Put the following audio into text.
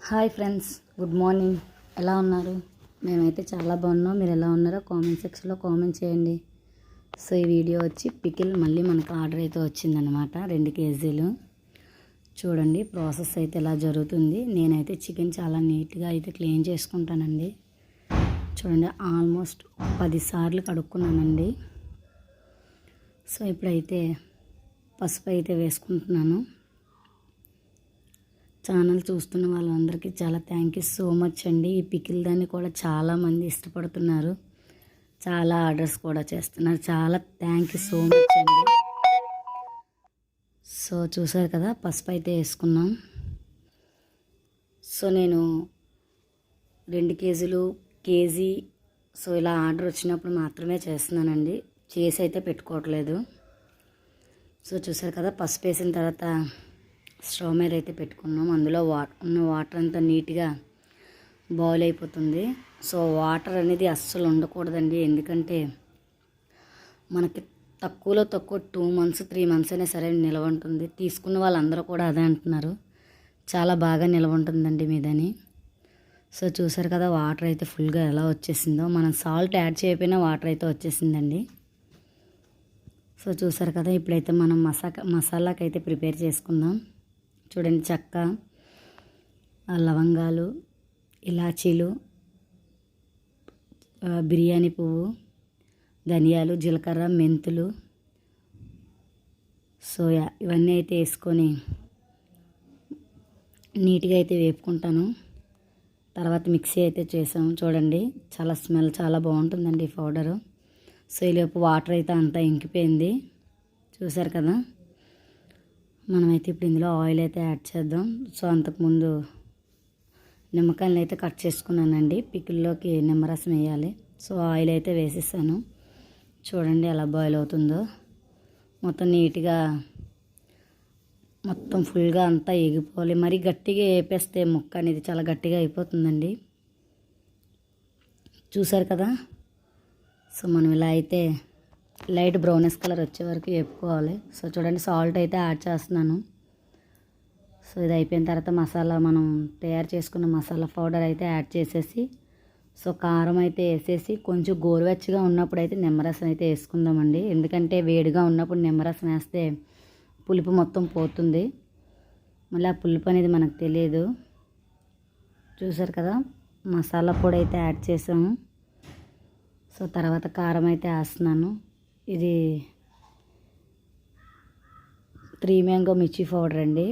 Hi friends, good morning. ఎలా ఉన్నారు? మేమైతే చాలా బాగున్నాం. మీరు ఎలా ఉన్నారో కామెంట్ సెక్షన్లో కామెంట్ చేయండి. సో ఈ వీడియో వచ్చి పికిల్ మళ్ళీ మనకు ఆర్డర్ అయితే వచ్చిందనమాట. 2 కేజీలు. చూడండి ప్రాసెస్ అయితే ఎలా జరుగుతుంది. నేనైతే చికెన్ చాలా నీట్గా అయితే క్లీన్ చేసుకుంటానండి. చూడండి ఆల్మోస్ట్ 10 సార్లు కడుక్కున్నానండి. సో ఇప్పుడైతే పసుపు అయితే వేసుకుంటున్నాను. ఛానల్ చూస్తున్న వాళ్ళందరికీ చాలా థ్యాంక్ యూ సో మచ్ అండి. ఈ పికిల్ దాన్ని కూడా చాలామంది ఇష్టపడుతున్నారు, చాలా ఆర్డర్స్ కూడా చేస్తున్నారు. చాలా థ్యాంక్ యూ సో మచ్ అండి. సో చూసారు కదా, పసుపు అయితే వేసుకున్నాం. సో నేను 2 కేజీలు, కేజీ సో ఇలా ఆర్డర్ వచ్చినప్పుడు మాత్రమే చేస్తున్నానండి, చేసి అయితే పెట్టుకోవట్లేదు. సో చూసారు కదా, పసుపు వేసిన తర్వాత స్టవ్ మీద అయితే పెట్టుకున్నాం. అందులో ఉన్న వాటర్ అంతా నీట్గా బాయిల్ అయిపోతుంది. సో వాటర్ అనేది అస్సలు ఉండకూడదండి, ఎందుకంటే మనకి తక్కువలో తక్కువ 2 months 3 months అయినా సరే నిలవ ఉంటుంది. తీసుకున్న వాళ్ళందరూ కూడా అదే అంటున్నారు, చాలా బాగా నిలవ ఉంటుందండి మీదని. సో చూసారు కదా, వాటర్ అయితే ఫుల్గా ఎలా వచ్చేసిందో. మనం సాల్ట్ యాడ్ చేయకపోయినా వాటర్ అయితే వచ్చేసిందండి. సో చూసారు కదా, ఇప్పుడైతే మనం మసాలాకి అయితే ప్రిపేర్ చేసుకుందాం. చూడండి, చెక్క, లవంగాలు, ఇలాచీలు, బిర్యానీ పువ్వు, ధనియాలు, జీలకర్ర, మెంతులు, సోయా ఇవన్నీ అయితే వేసుకొని నీట్గా అయితే వేపుకుంటాను. తర్వాత మిక్సీ అయితే చేసాము. చూడండి చాలా స్మెల్ చాలా బాగుంటుందండి ఈ పౌడరు. సో ఈలోపు వాటర్ అయితే అంతా ఇంకిపోయింది. చూసారు కదా, మనమైతే ఇప్పుడు ఇందులో ఆయిల్ అయితే యాడ్ చేద్దాం. సో అంతకుముందు నిమ్మకాయలను అయితే కట్ చేసుకున్నానండి. పికిల్లోకి నిమ్మరసం వేయాలి. సో ఆయిల్ అయితే వేసేసాను. చూడండి ఎలా బాయిల్ అవుతుందో. మొత్తం నీట్గా మొత్తం ఫుల్గా అంతా ఎగిపోవాలి. మరీ గట్టిగా వేపేస్తే ముక్క అనేది చాలా గట్టిగా అయిపోతుందండి. చూసారు కదా, సో మనం ఇలా అయితే లైట్ బ్రౌనెస్ కలర్ వచ్చే వరకు వేపుకోవాలి. సో చూడండి, సాల్ట్ అయితే యాడ్ చేస్తున్నాను. సో ఇది అయిపోయిన తర్వాత మసాలా, మనం తయారు చేసుకున్న మసాలా పౌడర్ అయితే యాడ్ చేసేసి, సో కారం అయితే వేసేసి, కొంచెం గోరువెచ్చగా ఉన్నప్పుడు అయితే నిమ్మరసం అయితే వేసుకుందామండి. ఎందుకంటే వేడిగా ఉన్నప్పుడు నిమ్మరసం వేస్తే పులుపు మొత్తం పోతుంది, మళ్ళీ ఆ పులుపు అనేది మనకు తెలియదు. చూసారు కదా, మసాలా పొడి అయితే యాడ్ చేసాము. సో తర్వాత కారం అయితే వేస్తున్నాను. ఇది 3 మ్యాంగో మిర్చి పౌడర్ అండి.